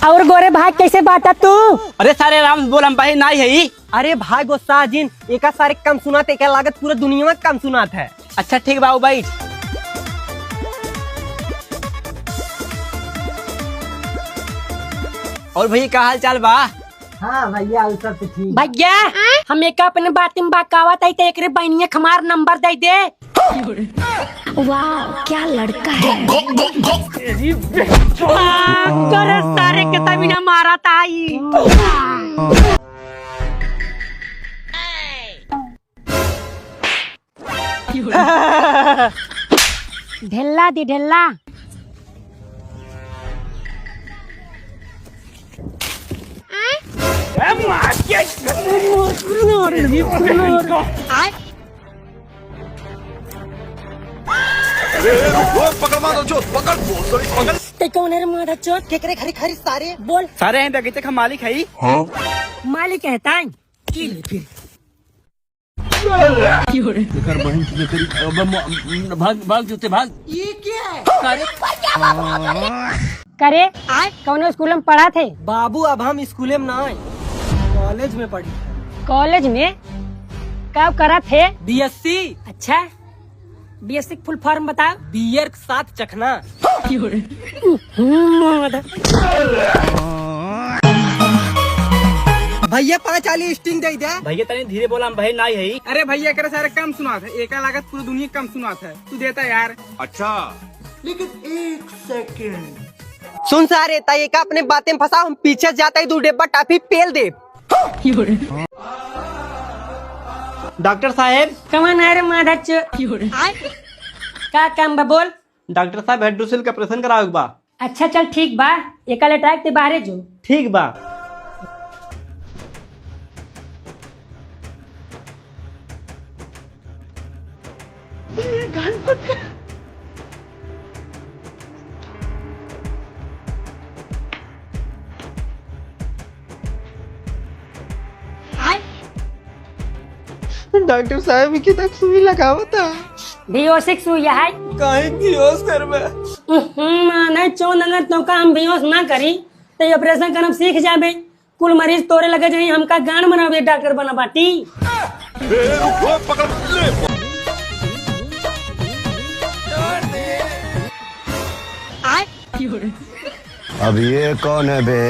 और गोरे भाई कैसे बाटा तू? अरे सारे राम बोल हम भाई नहीं है। अरे भाई गोस्सा जिन एका सारे कम सुनाते एका लागत पूरा दुनिया में कम सुनात है। अच्छा ठीक बाबू भाई। और भैया क्या हाल चाल बा? हाँ भैया सब तो ठीक। भैया हम एक अपने बात में बाकावत आई तो एक बहनिया हमार नंबर दे दे। वाह क्या लड़का है। करे सारे के तभी ना मारा ताई। ढेला दी ढेला। कौन है मारा चोट केकरे खरी खरी सारे बोल। सारे हैं बगीचे का मालिक है। मालिक कहता है भाग भाग जूते भाग। ये क्या है? करे कौन स्कूल में पढ़ा थे? बाबू अब हम स्कूल में ना कॉलेज में पढ़ी। कॉलेज में कब करा थे? बीएससी। अच्छा बीएससी फुल फॉर्म बताओ। बियर के साथ चखना। भैया 5 वाली स्टिंग दे दे। भैया तनी धीरे बोला हम भाई नहीं है। अरे भैया करे सारे कम सुनात है। एका लागत पूरी दुनिया कम सुनात है। तू देता यार। अच्छा सुन सारे ताई का अपने बातें में फंसा हम पीछे जाता ही 2 डिब्बा टाफी पेल दे। डॉक्टर साहब कौन है रे माधा चोट? का काम बा बोल। डॉक्टर साहब हाइड्रोसिल का ऑपरेशन कराओ बा। अच्छा चल ठीक बा एका लेटाक ते बाहरे जो। ठीक बा। डॉक्टर साहब की तक सुई लगाओ था। बेहोशिक सुई है। काहे बेहोश करबे? माने चोन अगर तो काम बेहोश ना करी तो ऑपरेशन करम सीख जाबे। कुल मरीज तोरे लगे जाई हमका गान बनावे डॉक्टर बना बाटी। अब ये कौन है बे?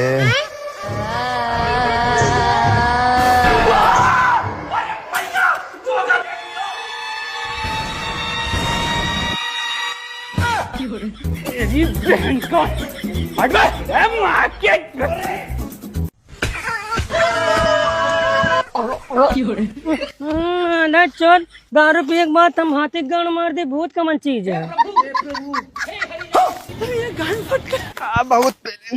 चोर दारू पिए के बाद हम हाथी गान मार दे भूत कमन चीज है। बहुत